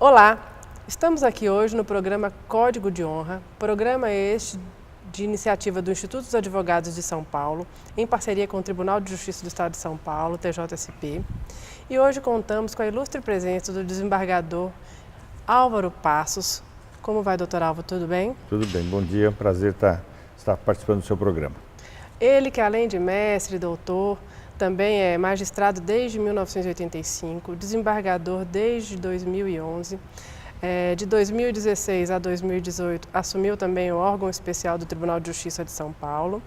Olá, estamos aqui hoje no programa Código de Honra, programa este de iniciativa do Instituto dos Advogados de São Paulo, em parceria com o Tribunal de Justiça do Estado de São Paulo, TJSP, e hoje contamos com a ilustre presença do desembargador Álvaro Passos. Como vai, doutor Álvaro, tudo bem? Tudo bem, bom dia, é um prazer estar participando do seu programa. Ele que além de mestre e doutor, também é magistrado desde 1985, desembargador desde 2011. De 2016 a 2018, assumiu também o órgão especial do Tribunal de Justiça de São Paulo.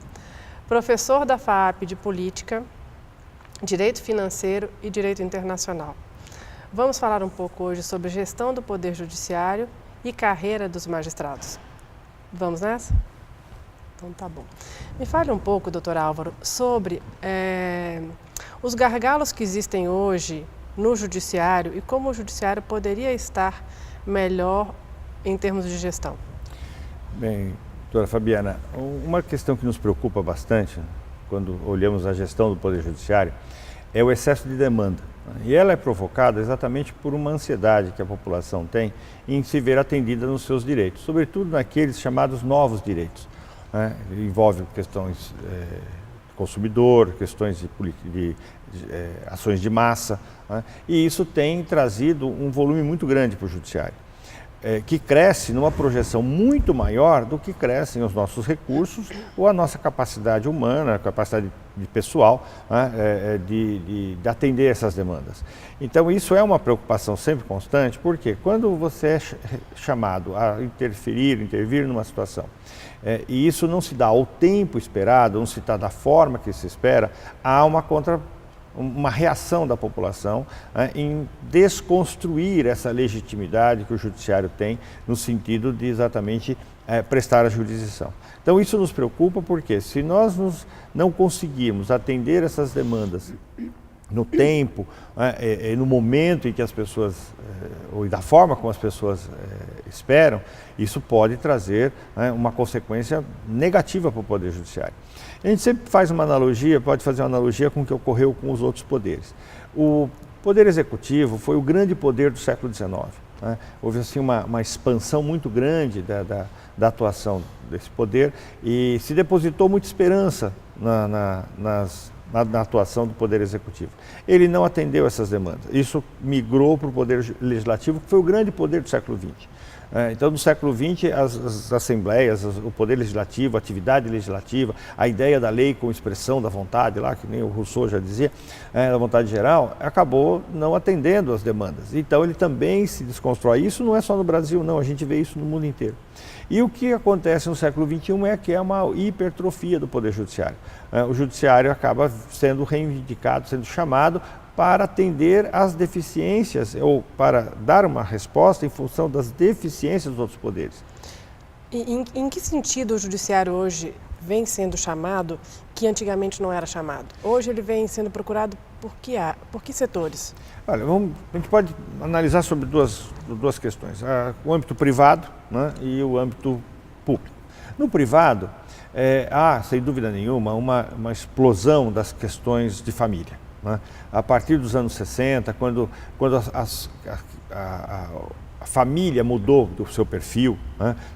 Professor da FAAP de Política, Direito Financeiro e Direito Internacional. Vamos falar um pouco hoje sobre gestão do Poder Judiciário e carreira dos magistrados. Vamos nessa? Então tá bom. Me fale um pouco, doutor Álvaro, sobre os gargalos que existem hoje no judiciário e como o judiciário poderia estar melhor em termos de gestão. Bem, doutora Fabiana, uma questão que nos preocupa bastante quando olhamos a gestão do Poder Judiciário é o excesso de demanda. E ela é provocada exatamente por uma ansiedade que a população tem em se ver atendida nos seus direitos, sobretudo naqueles chamados novos direitos. Envolve questões de consumidor, questões de ações de massa, e isso tem trazido um volume muito grande para o judiciário, que cresce numa projeção muito maior do que crescem os nossos recursos ou a nossa capacidade humana, a capacidade de pessoal de atender essas demandas. Então isso é uma preocupação sempre constante, porque quando você é chamado a intervir numa situação, e isso não se dá ao tempo esperado, não se dá da forma que se espera, há uma reação da população em desconstruir essa legitimidade que o judiciário tem no sentido de exatamente prestar a jurisdição. Então isso nos preocupa porque se nós não conseguirmos atender essas demandas no tempo, no momento em que as pessoas, ou da forma como as pessoas esperam, isso pode trazer uma consequência negativa para o Poder Judiciário. A gente sempre faz uma analogia, pode fazer uma analogia com o que ocorreu com os outros poderes. O Poder Executivo foi o grande poder do século XIX. Houve assim uma expansão muito grande da atuação desse poder e se depositou muita esperança na atuação do Poder Executivo. Ele não atendeu essas demandas. Isso migrou para o Poder Legislativo, que foi o grande poder do século XX. Então, no século XX, as assembleias, o Poder Legislativo, a atividade legislativa, a ideia da lei com expressão da vontade, lá que nem o Rousseau já dizia, da vontade geral, acabou não atendendo as demandas. Então, ele também se desconstrói. Isso não é só no Brasil, não, a gente vê isso no mundo inteiro. E o que acontece no século XXI é que é uma hipertrofia do Poder Judiciário. O Judiciário acaba sendo reivindicado, sendo chamado para atender às deficiências ou para dar uma resposta em função das deficiências dos outros poderes. E em que sentido o judiciário hoje vem sendo chamado que antigamente não era chamado? Hoje ele vem sendo procurado por que setores? Olha, a gente pode analisar sobre duas questões, o âmbito privado, e o âmbito público. No privado, há, sem dúvida nenhuma, uma explosão das questões de família. A partir dos anos 60, quando a família mudou do seu perfil,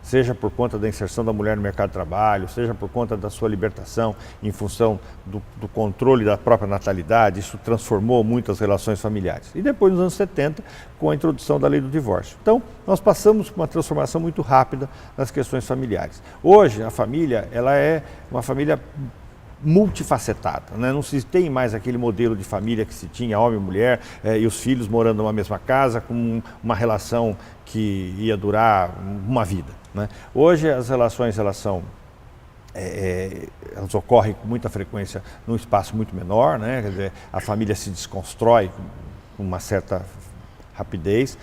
seja por conta da inserção da mulher no mercado de trabalho, seja por conta da sua libertação em função do controle da própria natalidade, isso transformou muitas relações familiares. E depois, nos anos 70, com a introdução da lei do divórcio. Então, nós passamos por uma transformação muito rápida nas questões familiares. Hoje, a família, ela é uma família multifacetada, Não se tem mais aquele modelo de família que se tinha, homem e mulher, e os filhos morando numa mesma casa, com uma relação que ia durar uma vida. Hoje as relações elas ocorrem com muita frequência num espaço muito menor, Quer dizer, a família se desconstrói com uma certa rapidez.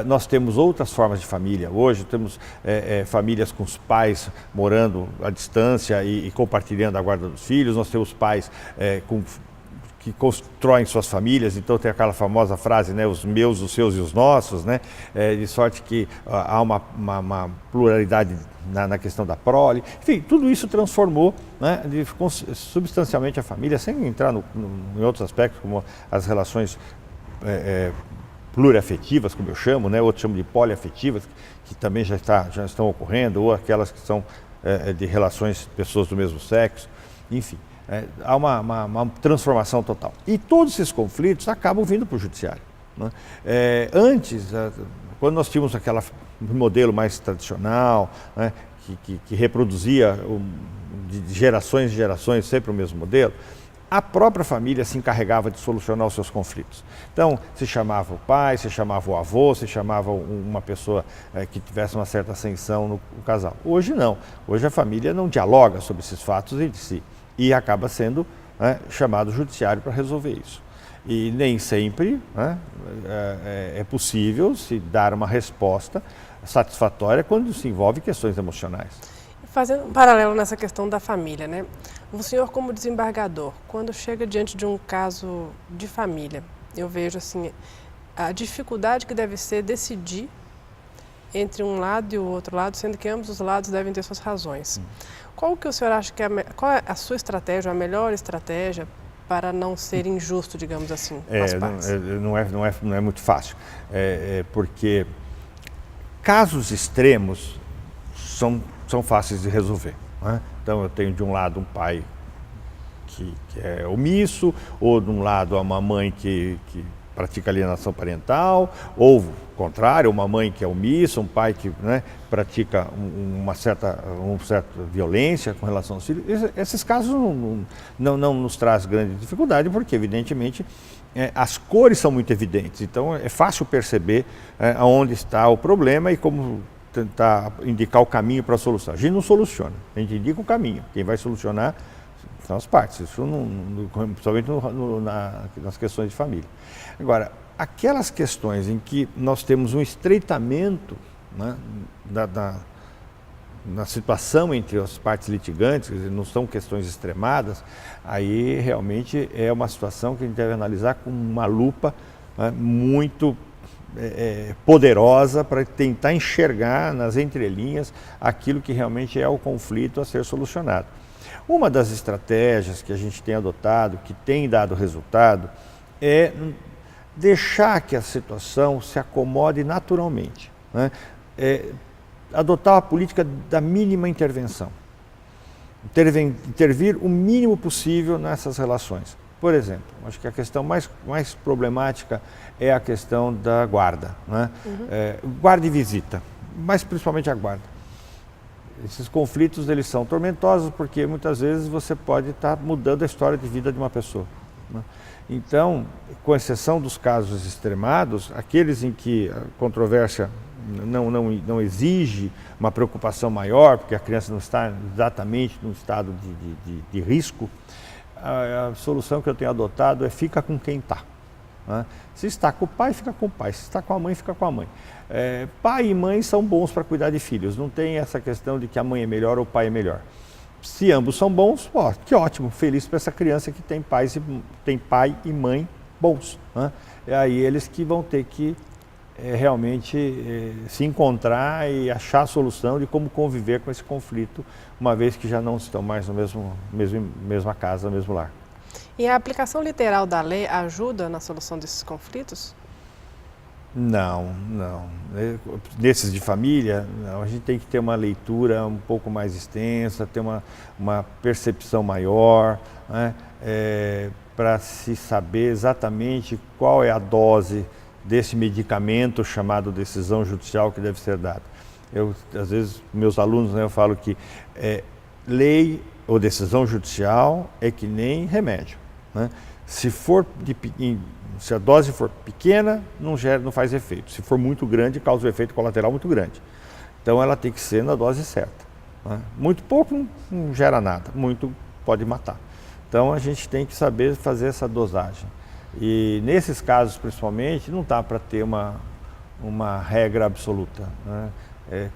Nós temos outras formas de família. Hoje temos famílias com os pais morando à distância e compartilhando a guarda dos filhos. Nós temos pais que constroem suas famílias, então tem aquela famosa frase, os meus, os seus e os nossos, de sorte que há uma pluralidade na questão da prole. Enfim, tudo isso transformou substancialmente a família, sem entrar em outros aspectos, como as relações pluriafetivas, como eu chamo, né? Outros chamam de poliafetivas, que também já estão ocorrendo, ou aquelas que são de relações de pessoas do mesmo sexo, enfim. Há uma transformação total. E todos esses conflitos acabam vindo para o judiciário, né? Antes, quando nós tínhamos aquele modelo mais tradicional, né, que reproduzia de gerações em gerações sempre o mesmo modelo, a própria família se encarregava de solucionar os seus conflitos. Então, se chamava o pai, se chamava o avô, se chamava uma pessoa que tivesse uma certa ascensão no casal. Hoje não. Hoje a família não dialoga sobre esses fatos entre si e acaba sendo chamado o judiciário para resolver isso. E nem sempre é possível se dar uma resposta satisfatória quando se envolve questões emocionais. Fazendo um paralelo nessa questão da família, né? O senhor, como desembargador, quando chega diante de um caso de família, eu vejo assim a dificuldade que deve ser decidir entre um lado e o outro lado, sendo que ambos os lados devem ter suas razões. Qual que o senhor acha que qual é a sua estratégia, a melhor estratégia para não ser injusto, digamos assim, com as partes? Não é muito fácil, porque casos extremos são fáceis de resolver, né? Então eu tenho de um lado um pai que é omisso, ou de um lado uma mãe que pratica alienação parental, ou o contrário, uma mãe que é omissa, um pai que, né, pratica uma certa violência com relação aos filhos. Esses casos não nos traz grande dificuldade, porque evidentemente as cores são muito evidentes, então é fácil perceber aonde está o problema e como tentar indicar o caminho para a solução. A gente não soluciona, a gente indica o caminho. Quem vai solucionar são as partes, isso principalmente nas questões de família. Agora, aquelas questões em que nós temos um estreitamento, né, na situação entre as partes litigantes, quer dizer, não são questões extremadas, aí realmente é uma situação que a gente deve analisar com uma lupa, né, muito poderosa para tentar enxergar nas entrelinhas aquilo que realmente é o conflito a ser solucionado. Uma das estratégias que a gente tem adotado, que tem dado resultado, é deixar que a situação se acomode naturalmente, né? Adotar a política da mínima intervenção, intervir o mínimo possível nessas relações. Por exemplo, acho que a questão mais problemática é a questão da guarda, né? Guarda e visita, mas principalmente a guarda. Esses conflitos, eles são tormentosos porque muitas vezes você pode estar mudando a história de vida de uma pessoa, né? Então, com exceção dos casos extremados, aqueles em que a controvérsia não exige uma preocupação maior, porque a criança não está exatamente num estado de risco, a solução que eu tenho adotado é fica com quem está, né? Se está com o pai, fica com o pai. Se está com a mãe, fica com a mãe. Pai e mãe são bons para cuidar de filhos. Não tem essa questão de que a mãe é melhor ou o pai é melhor. Se ambos são bons, que ótimo. Feliz para essa criança que tem pai e mãe bons, né? É aí eles que vão ter que realmente se encontrar e achar a solução de como conviver com esse conflito, uma vez que já não estão mais no mesma casa, no mesmo lar. E a aplicação literal da lei ajuda na solução desses conflitos? Não. Nesses de família, não. A gente tem que ter uma leitura um pouco mais extensa, ter uma percepção maior, né, para se saber exatamente qual é a dose desse medicamento chamado decisão judicial que deve ser dada. Às vezes, meus alunos, né, eu falo que lei ou decisão judicial é que nem remédio, né? Se a dose for pequena, não faz efeito. Se for muito grande, causa um efeito colateral muito grande. Então ela tem que ser na dose certa, né? Muito pouco não gera nada, muito pode matar. Então a gente tem que saber fazer essa dosagem. E nesses casos, principalmente, não dá para ter uma regra absoluta, né?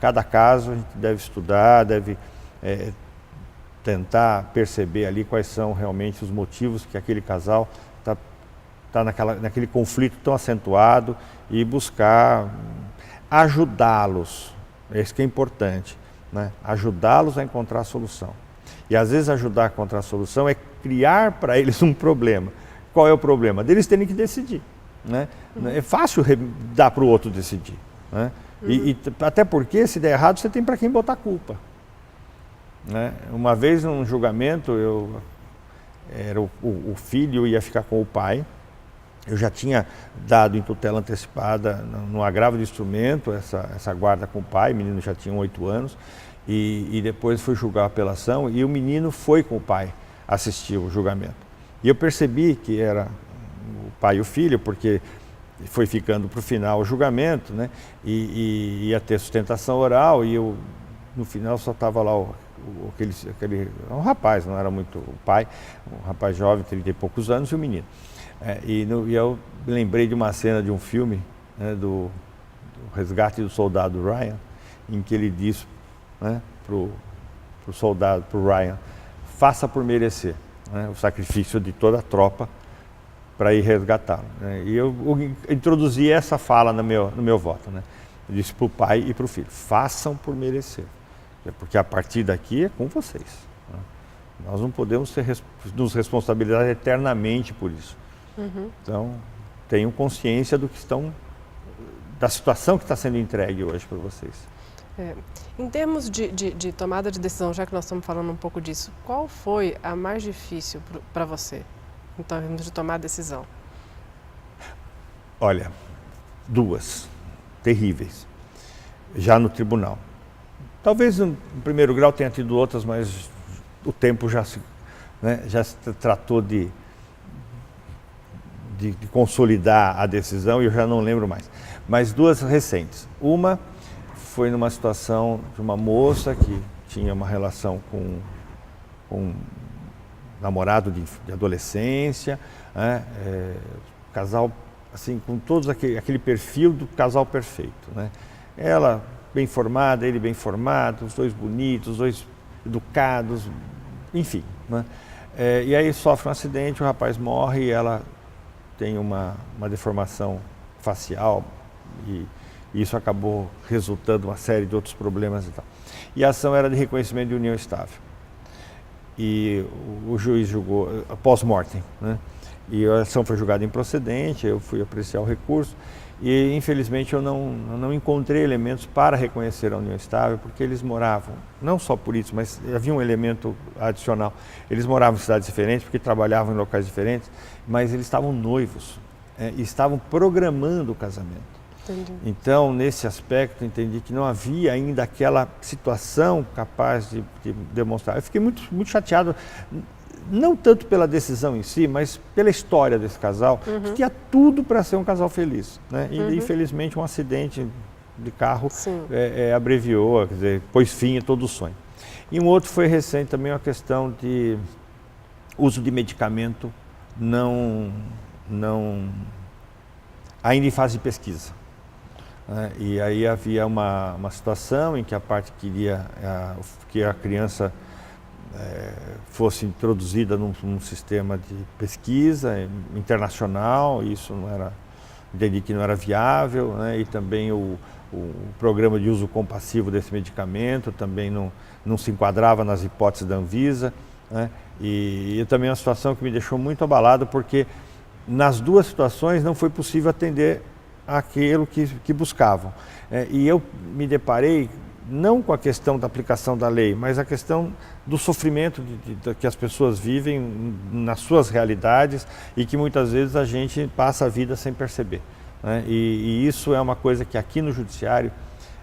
Cada caso a gente deve estudar, deve tentar perceber ali quais são realmente os motivos que aquele casal está naquele conflito tão acentuado e buscar ajudá-los. Isso que é importante, né? Ajudá-los a encontrar a solução. E às vezes ajudar a encontrar a solução é criar para eles um problema. Qual é o problema? Deles terem que decidir, né? É fácil dar para o outro decidir, né? E até porque, se der errado, você tem para quem botar a culpa, né? Uma vez, num julgamento, o filho ia ficar com o pai. Eu já tinha dado em tutela antecipada, no agravo de instrumento, essa guarda com o pai. O menino já tinha 8 anos. E depois fui julgar a apelação e o menino foi com o pai assistir o julgamento. E eu percebi que era o pai e o filho, porque foi ficando para o final o julgamento, né? E ia ter sustentação oral e eu, no final, só estava lá um rapaz, não era muito o pai, um rapaz jovem, 30 e poucos anos, e o menino. E eu me lembrei de uma cena de um filme, né, do Resgate do Soldado Ryan, em que ele diz, né, pro soldado, pro Ryan, faça por merecer, né, o sacrifício de toda a tropa para ir resgatá-lo, né? E eu introduzi essa fala no meu voto, né? Eu disse para o pai e para o filho, façam por merecer, porque a partir daqui é com vocês, né? Nós não podemos nos responsabilizar eternamente por isso. Então, tenham consciência da situação que está sendo entregue hoje para vocês. Em termos de tomada de decisão, já que nós estamos falando um pouco disso, qual foi a mais difícil para você, em termos de tomar decisão? Olha, 2 terríveis, já no tribunal. Talvez no primeiro grau tenha tido outras, mas o tempo já se tratou de consolidar a decisão e eu já não lembro mais. Mas 2 recentes. Uma foi numa situação de uma moça que tinha uma relação com um namorado de adolescência, né? Casal, assim, com todos aquele perfil do casal perfeito, né? Ela bem formada, ele bem formado, os 2 bonitos, os 2 educados, enfim, né? E aí sofre um acidente, o rapaz morre e ela tem uma deformação facial e isso acabou resultando em uma série de outros problemas e tal. E a ação era de reconhecimento de união estável. E o juiz julgou pós-mortem, né? E a ação foi julgada improcedente, eu fui apreciar o recurso e infelizmente eu não encontrei elementos para reconhecer a união estável, porque eles moravam, não só por isso, mas havia um elemento adicional. Eles moravam em cidades diferentes, porque trabalhavam em locais diferentes, mas eles estavam noivos, e estavam programando o casamento. Entendi. Então, nesse aspecto, entendi que não havia ainda aquela situação capaz de demonstrar. Eu fiquei muito, muito chateado, não tanto pela decisão em si, mas pela história desse casal, que tinha tudo para ser um casal feliz, né? E, infelizmente, um acidente de carro abreviou, quer dizer, pôs fim a todo o sonho. E um outro foi recente também, uma questão de uso de medicamento ainda em fase de pesquisa. E aí havia uma situação em que a parte queria que a criança fosse introduzida num sistema de pesquisa internacional, isso entendi que não era viável, né? E também o programa de uso compassivo desse medicamento também não se enquadrava nas hipóteses da Anvisa, né? E também é uma situação que me deixou muito abalado, porque nas 2 situações não foi possível atender aquilo que buscavam. E eu me deparei não com a questão da aplicação da lei, mas a questão do sofrimento que as pessoas vivem nas suas realidades e que muitas vezes a gente passa a vida sem perceber, né? E isso é uma coisa que aqui no judiciário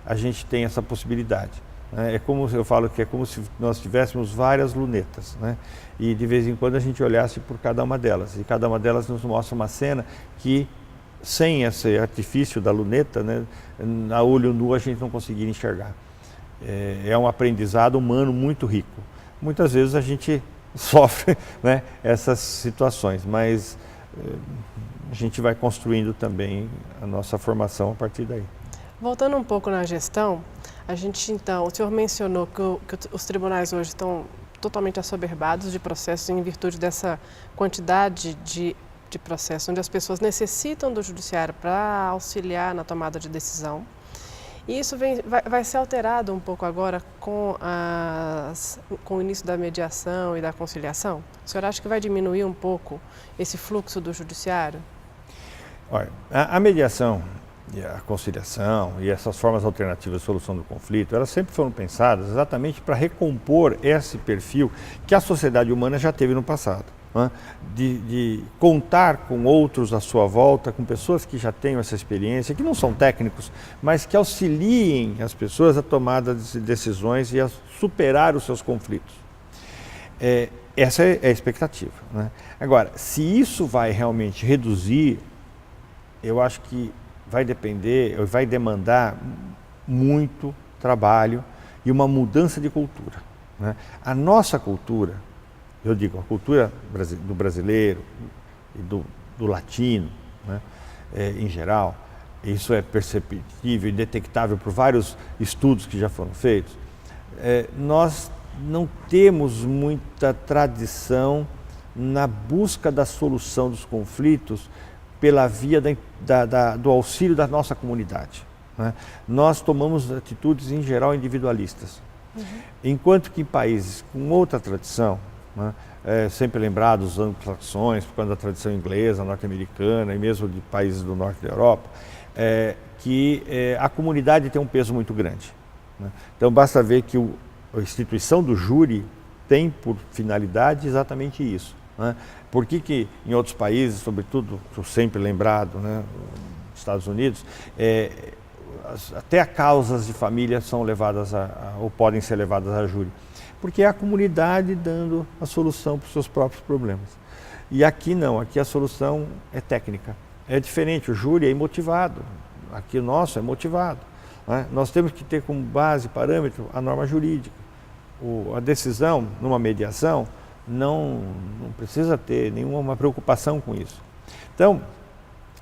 a gente tem essa possibilidade, né? É como eu falo que é como se nós tivéssemos várias lunetas, né? E de vez em quando a gente olhasse por cada uma delas, e cada uma delas nos mostra uma cena que, sem esse artifício da luneta, né, a olho nu a gente não conseguiria enxergar. É um aprendizado humano muito rico. Muitas vezes a gente sofre, né, essas situações, mas a gente vai construindo também a nossa formação a partir daí. Voltando um pouco na gestão, o senhor mencionou que os tribunais hoje estão totalmente assoberbados de processos em virtude dessa quantidade de processos, onde as pessoas necessitam do judiciário para auxiliar na tomada de decisão. E isso vai ser alterado um pouco agora com o início da mediação e da conciliação? O senhor acha que vai diminuir um pouco esse fluxo do judiciário? Olha, a mediação e a conciliação e essas formas alternativas de solução do conflito, elas sempre foram pensadas exatamente para recompor esse perfil que a sociedade humana já teve no passado. Né? De contar com outros à sua volta, com pessoas que já tenham essa experiência, que não são técnicos, mas que auxiliem as pessoas a tomar decisões e a superar os seus conflitos. Essa é a expectativa. Né? Agora, se isso vai realmente reduzir, eu acho que vai depender, vai demandar muito trabalho e uma mudança de cultura. Né? A nossa cultura, eu digo, a cultura do brasileiro e do latino, né, em geral, isso é perceptível e detectável por vários estudos que já foram feitos, nós não temos muita tradição na busca da solução dos conflitos pela via do auxílio da nossa comunidade. Né? Nós tomamos atitudes, em geral, individualistas. Enquanto que em países com outra tradição, né, sempre lembrados os anglo-saxões, por causa da tradição inglesa, norte-americana e mesmo de países do norte da Europa, a comunidade tem um peso muito grande. Né? Então basta ver que a instituição do júri tem por finalidade exatamente isso. Né? Por que em outros países, sobretudo, sempre lembrado, né, nos Estados Unidos, até causas de família são levadas ou podem ser levadas a júri? Porque é a comunidade dando a solução para os seus próprios problemas. E aqui não, aqui a solução é técnica. É diferente, o júri é imotivado, aqui o nosso é motivado. Né? Nós temos que ter como base, parâmetro, a norma jurídica. A decisão numa mediação não precisa ter nenhuma preocupação com isso. Então,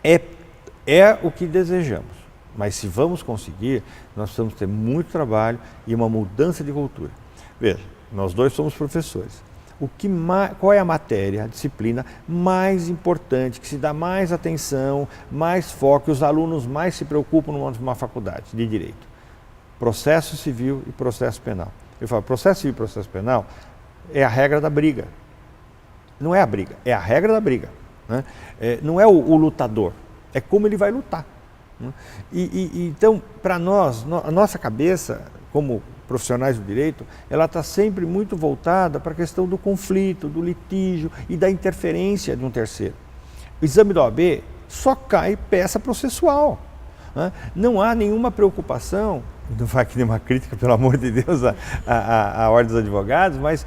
é o que desejamos. Mas se vamos conseguir, nós precisamos ter muito trabalho e uma mudança de cultura. Veja, nós dois somos professores. Qual é a matéria, a disciplina mais importante, que se dá mais atenção, mais foco, que os alunos mais se preocupam numa faculdade de Direito? Processo civil e processo penal. Eu falo, processo civil e processo penal é a regra da briga. Não é a briga, é a regra da briga. Né? Não é o lutador, é como ele vai lutar. Né? Então, para nós, a nossa cabeça, como profissionais do direito, ela está sempre muito voltada para a questão do conflito, do litígio e da interferência de um terceiro. O exame da OAB só cai peça processual. Né? Não há nenhuma preocupação, não vai aqui nenhuma crítica, pelo amor de Deus, à Ordem dos Advogados, mas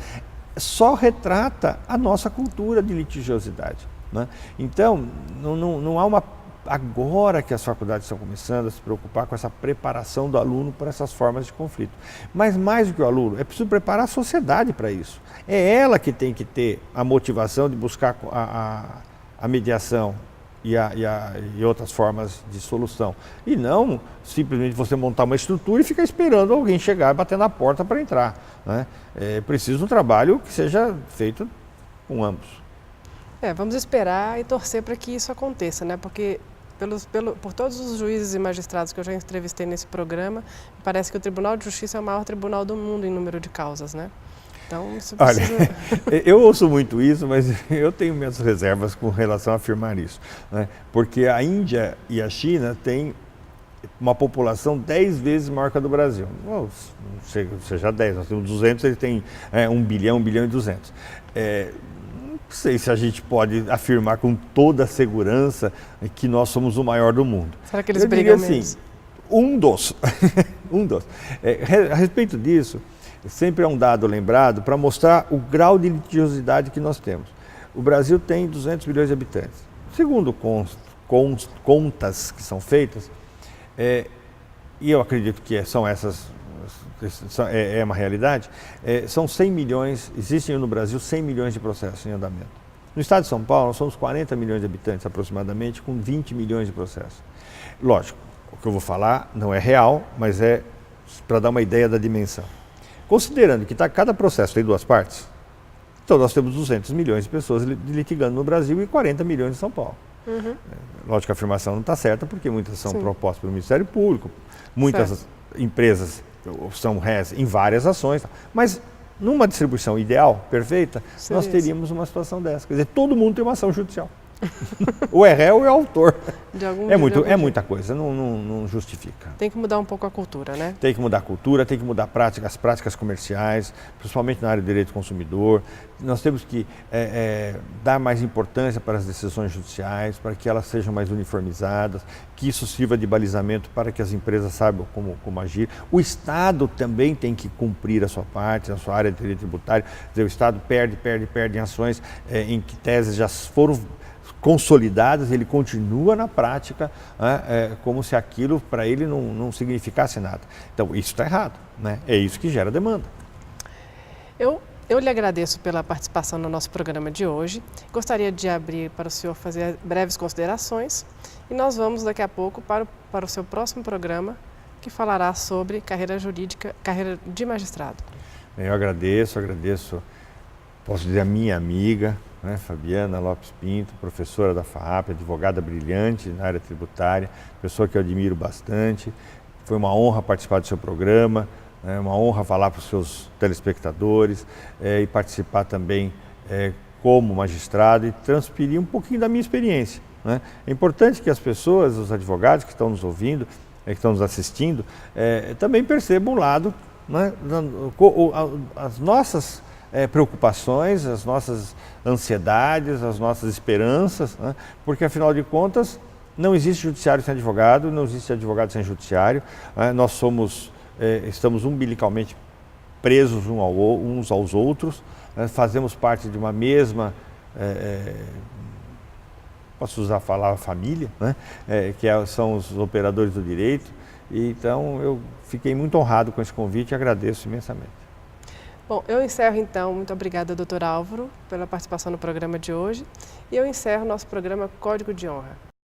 só retrata a nossa cultura de litigiosidade. Né? Então, não há uma... Agora que as faculdades estão começando a se preocupar com essa preparação do aluno para essas formas de conflito. Mas mais do que o aluno, é preciso preparar a sociedade para isso. É ela que tem que ter a motivação de buscar a mediação e outras formas de solução. E não simplesmente você montar uma estrutura e ficar esperando alguém chegar e bater na porta para entrar. Né? É preciso um trabalho que seja feito com ambos. Vamos esperar e torcer para que isso aconteça, né? Porque por todos os juízes e magistrados que eu já entrevistei nesse programa, parece que o Tribunal de Justiça é o maior tribunal do mundo em número de causas, né? Então, isso precisa... Olha, eu ouço muito isso, mas eu tenho minhas reservas com relação a afirmar isso. Né? Porque a Índia e a China têm uma população 10 vezes maior que a do Brasil. Não seja 10, nós temos 200, eles têm 1 bilhão, 1 bilhão e 200. Não sei se a gente pode afirmar com toda a segurança que nós somos o maior do mundo. Será que eles brigam assim, menos? Um dos. A respeito disso, sempre é um dado lembrado para mostrar o grau de litigiosidade que nós temos. O Brasil tem 200 milhões de habitantes. Segundo contas que são feitas, e eu acredito que são essas, é uma realidade, são 100 milhões, existem no Brasil 100 milhões de processos em andamento. No estado de São Paulo, nós somos 40 milhões de habitantes aproximadamente, com 20 milhões de processos. Lógico, o que eu vou falar não é real, mas é para dar uma ideia da dimensão. Considerando que cada processo tem 2 partes, então nós temos 200 milhões de pessoas litigando no Brasil e 40 milhões em São Paulo. Uhum. Lógico que a afirmação não está certa, porque muitas são propostas pelo Ministério Público, muitas empresas são réis em várias ações, mas numa distribuição ideal, perfeita, nós teríamos uma situação dessa. Quer dizer, todo mundo tem uma ação judicial. Ou é réu ou é autor. De algum É jeito. muita coisa, não justifica. Tem que mudar um pouco a cultura, né? Tem que mudar a cultura, tem que mudar as práticas comerciais, principalmente na área do direito do consumidor. Nós temos que dar mais importância para as decisões judiciais, para que elas sejam mais uniformizadas, que isso sirva de balizamento para que as empresas saibam como agir. O Estado também tem que cumprir a sua parte, a sua área de direito tributário. Quer dizer, o Estado perde em ações em que teses já foram consolidadas, ele continua na prática como se aquilo para ele não significasse nada. Então, isso está errado, né? É isso que gera demanda. Eu lhe agradeço pela participação no nosso programa de hoje. Gostaria de abrir para o senhor fazer breves considerações e nós vamos daqui a pouco para o seu próximo programa, que falará sobre carreira jurídica, carreira de magistrado. Eu agradeço, posso dizer, a minha amiga, né, Fabiana Lopes Pinto, professora da FAAP, advogada brilhante na área tributária, pessoa que eu admiro bastante. Foi uma honra participar do seu programa, é uma honra falar para os seus telespectadores e participar também como magistrado e transferir um pouquinho da minha experiência, né? É importante que as pessoas, os advogados que estão nos ouvindo, que estão nos assistindo, também percebam o lado, né, as nossas preocupações, as nossas ansiedades, as nossas esperanças, né? Porque afinal de contas não existe judiciário sem advogado, não existe advogado sem judiciário, né? Nós estamos umbilicalmente presos uns aos outros, né? Fazemos parte de uma mesma, posso usar a palavra família, né? São os operadores do direito, e então eu fiquei muito honrado com esse convite e agradeço imensamente. Bom, eu encerro então, muito obrigada, doutor Álvaro, pela participação no programa de hoje, e eu encerro nosso programa Código de Honra.